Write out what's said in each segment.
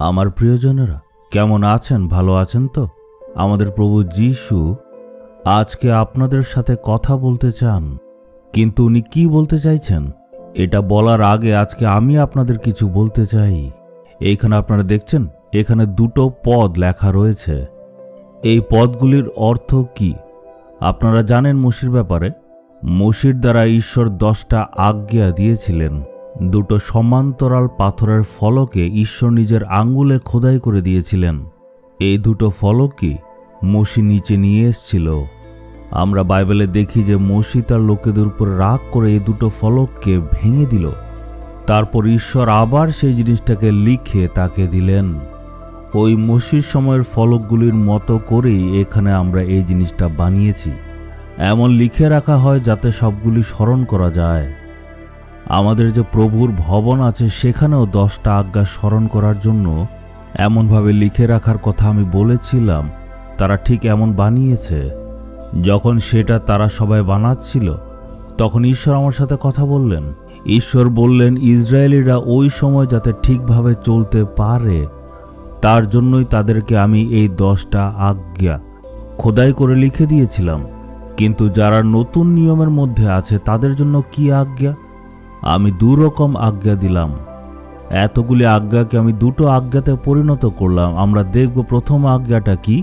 আমার প্রিয়জনেরা কেমন আছেন? ভালো আছেন তো? আমাদের প্রভু যিশু আজকে আপনাদের সাথে কথা বলতে চান, কিন্তু উনি কি বলতে চাইছেন এটা বলার আগে আজকে আমি আপনাদের কিছু বলতে চাই। এইখানে আপনারা দেখছেন, এখানে দুটো পদ লেখা রয়েছে। এই পদগুলির অর্থ কি আপনারা জানেন? মসির ব্যাপারে মসির দ্বারা ঈশ্বর 10টা আজ্ঞা দিয়েছিলেন। দুটো সমান্তরাল পাথরের ফলকে ঈশ্বর নিজের আঙ্গুলে খোদাই করে দিয়েছিলেন। এই দুটো ফলকই মসি নিচে নিয়ে এসেছিল। আমরা বাইবেলে দেখি যে মসি তার লোকেদের উপর রাগ করে এই দুটো ফলককে ভেঙে দিল। তারপর ঈশ্বর আবার সেই জিনিসটাকে লিখে তাকে দিলেন। ওই মসির সময়ের ফলকগুলির মতো করেই এখানে আমরা এই জিনিসটা বানিয়েছি। এমন লিখে রাখা হয় যাতে সবগুলি স্মরণ করা যায়। আমাদের যে প্রভুর ভবন আছে সেখানেও 10টা আজ্ঞা স্মরণ করার জন্য এমনভাবে লিখে রাখার কথা আমি বলেছিলাম। তারা ঠিক এমন বানিয়েছে। যখন সেটা তারা সবাই বানাচ্ছিল তখন ঈশ্বর আমার সাথে কথা বললেন। ঈশ্বর বললেন, ইসরায়েলিরা ওই সময় যাতে ঠিকভাবে চলতে পারে তার জন্যই তাদেরকে আমি এই 10টা আজ্ঞা খোদাই করে লিখে দিয়েছিলাম। কিন্তু যারা নতুন নিয়মের মধ্যে আছে তাদের জন্য কি আজ্ঞা? আমি 2 রকম আজ্ঞা দিলাম। এতগুলি আজ্ঞাকে আমি 2টো আজ্ঞাতে পরিণত করলাম। আমরা দেখব প্রথম আজ্ঞাটা কি?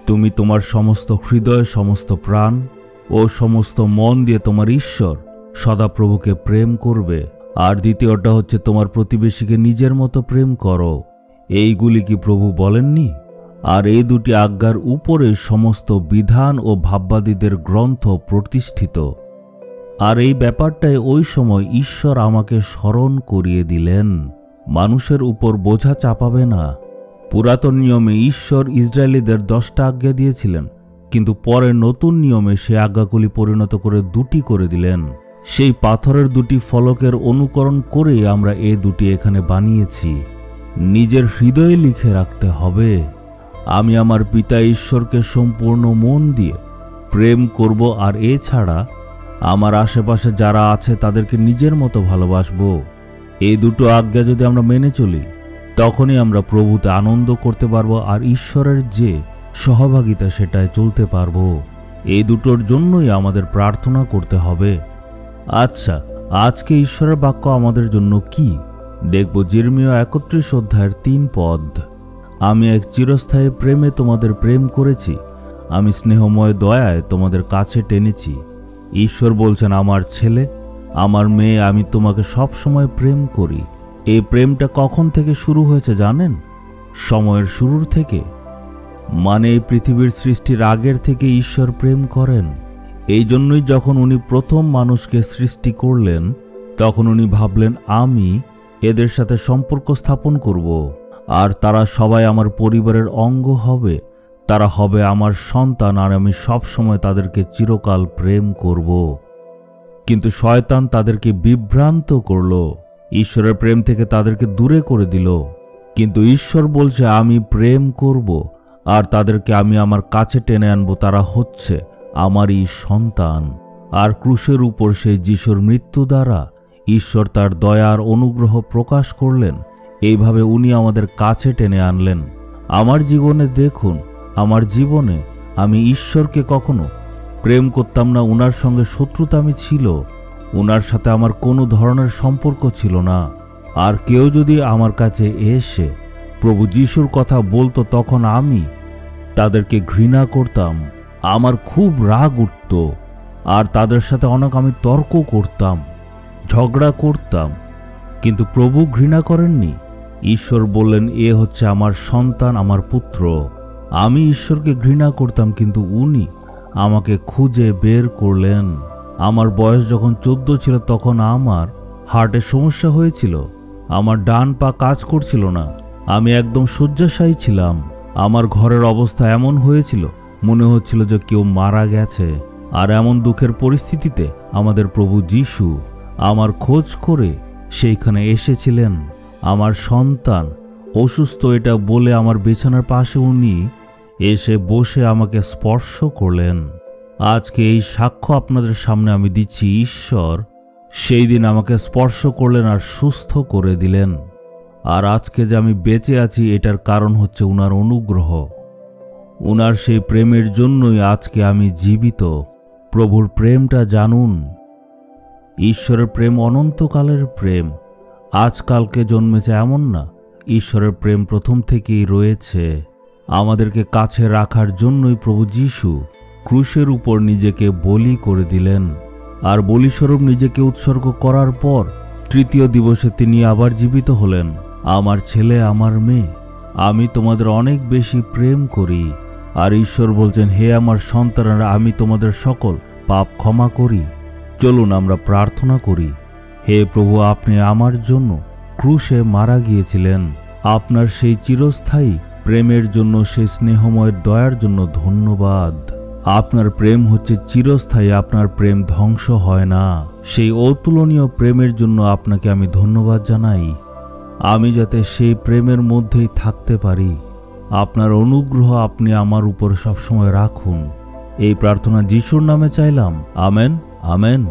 তুমি তোমার সমস্ত হৃদয়, সমস্ত প্রাণ ও সমস্ত মন দিয়ে তোমার ঈশ্বর সদাপ্রভুকে প্রেম করবে। আর দ্বিতীয়টা হচ্ছে তোমার প্রতিবেশীকে নিজের মতো প্রেম করো। এইগুলি কি প্রভু বলেননি? আর এই 2টি আজ্ঞার উপরে সমস্ত বিধান ও ভাববাদীদের গ্রন্থ প্রতিষ্ঠিত। আর এই ব্যাপারটাই ওই সময় ঈশ্বর আমাকে স্মরণ করিয়ে দিলেন। মানুষের উপর বোঝা চাপাবে না। পুরাতন নিয়মে ঈশ্বর ইসরায়েলিদের 10টা আজ্ঞা দিয়েছিলেন, কিন্তু পরে নতুন নিয়মে সে আজ্ঞাগুলি পরিণত করে 2টি করে দিলেন। সেই পাথরের 2টি ফলকের অনুকরণ করেই আমরা এই 2টি এখানে বানিয়েছি। নিজের হৃদয়ে লিখে রাখতে হবে, আমি আমার পিতা ঈশ্বরকে সম্পূর্ণ মন দিয়ে প্রেম করব, আর এছাড়া আমার আশেপাশে যারা আছে তাদেরকে নিজের মতো ভালোবাসবো। এই 2টো আজ্ঞা যদি আমরা মেনে চলি তখনই আমরা প্রভুতে আনন্দ করতে পারবো, আর ঈশ্বরের যে সহভাগিতা সেটায় চলতে পারবো। এই 2টোর জন্যই আমাদের প্রার্থনা করতে হবে। আচ্ছা, আজকে ঈশ্বরের বাক্য আমাদের জন্য কি দেখব? জিরমিয়া 31 অধ্যায়ের 3 পদ। আমি এক চিরস্থায়ী প্রেমে তোমাদের প্রেম করেছি, আমি স্নেহময় দয়ায় তোমাদের কাছে টেনেছি। ঈশ্বর বলছেন, আমার ছেলে, আমার মেয়ে, আমি তোমাকে সব সময় প্রেম করি। এই প্রেমটা কখন থেকে শুরু হয়েছে জানেন? সময়ের শুরুর থেকে। মানে এই পৃথিবীর সৃষ্টির আগের থেকে ঈশ্বর প্রেম করেন। এই জন্যই যখন উনি প্রথম মানুষকে সৃষ্টি করলেন তখন উনি ভাবলেন, আমি এদের সাথে সম্পর্ক স্থাপন করব, আর তারা সবাই আমার পরিবারের অঙ্গ হবে। তারা হবে আমার সন্তান, আর আমি সব সময় তাদেরকে চিরকাল প্রেম করব। কিন্তু শয়তান তাদেরকে বিভ্রান্ত করল, ঈশ্বরের প্রেম থেকে তাদেরকে দূরে করে দিল। কিন্তু ঈশ্বর বলছে, আমি প্রেম করব আর তাদেরকে আমি আমার কাছে টেনে আনবো। তারা হচ্ছে আমারই সন্তান। আর ক্রুশের উপর সেই যিশুর মৃত্যু দ্বারা ঈশ্বর তার দয়ার অনুগ্রহ প্রকাশ করলেন। এইভাবে উনি আমাদের কাছে টেনে আনলেন। আমার জীবনে দেখুন, আমার জীবনে আমি ঈশ্বরকে কখনো প্রেম করতাম না। উনার সঙ্গে শত্রুতা আমি ছিল, উনার সাথে আমার কোনো ধরনের সম্পর্ক ছিল না। আর কেউ যদি আমার কাছে এসে প্রভু যিশুর কথা বলতো তখন আমি তাদেরকে ঘৃণা করতাম। আমার খুব রাগ উঠত, আর তাদের সাথে অনেক আমি তর্ক করতাম, ঝগড়া করতাম। কিন্তু প্রভু ঘৃণা করেননি। ঈশ্বর বললেন, এ হচ্ছে আমার সন্তান, আমার পুত্র। আমি ঈশ্বরকে ঘৃণা করতাম, কিন্তু উনি আমাকে খুঁজে বের করলেন। আমার বয়স যখন 14 ছিল তখন আমার হার্টের সমস্যা হয়েছিল। আমার ডান পা কাজ করছিল না, আমি একদম শয্যাশায়ী ছিলাম। আমার ঘরের অবস্থা এমন হয়েছিল মনে হচ্ছিল যে কেউ মারা গেছে। আর এমন দুঃখের পরিস্থিতিতে আমাদের প্রভু যিশু আমার খোঁজ করে সেইখানে এসেছিলেন। আমার সন্তান অসুস্থ এটা বলে আমার বিছানার পাশে উনি এসে বসে আমাকে স্পর্শ করলেন। আজকে এই সাক্ষ্য আপনাদের সামনে আমি দিচ্ছি, ঈশ্বর সেই দিন আমাকে স্পর্শ করলেন আর সুস্থ করে দিলেন। আর আজকে যে আমি বেঁচে আছি এটার কারণ হচ্ছে উনার অনুগ্রহ। উনার সেই প্রেমের জন্যই আজকে আমি জীবিত। প্রভুর প্রেমটা জানুন। ঈশ্বরের প্রেম অনন্তকালের প্রেম, আজকালকে জন্মেছে এমন না। ঈশ্বরের প্রেম প্রথম থেকেই রয়েছে। আমাদেরকে কাছে রাখার জন্যই প্রভু যীশু ক্রুশের উপর নিজেকে বলি করে দিলেন। আর বলিস্বরূপ নিজেকে উৎসর্গ করার পর তৃতীয় দিবসে তিনি আবার জীবিত হলেন। আমার ছেলে, আমার মেয়ে, আমি তোমাদের অনেক বেশি প্রেম করি। আর ঈশ্বর বলছেন, হে আমার সন্তানেরা, আমি তোমাদের সকল পাপ ক্ষমা করি। চলুন আমরা প্রার্থনা করি। হে প্রভু, আপনি আমার জন্য ক্রুশে মারা গিয়েছিলেন। আপনার সেই চিরস্থায়ী প্রেমের জন্য, সেই স্নেহময়ের দয়ার জন্য ধন্যবাদ। আপনার প্রেম হচ্ছে চিরস্থায়ী, আপনার প্রেম ধ্বংস হয় না। সেই অতুলনীয় প্রেমের জন্য আপনাকে আমি ধন্যবাদ জানাই। আমি যাতে সেই প্রেমের মধ্যেই থাকতে পারি। আপনার অনুগ্রহ আপনি আমার উপর সবসময় রাখুন। এই প্রার্থনা যিশুর নামে চাইলাম। Amen, amen.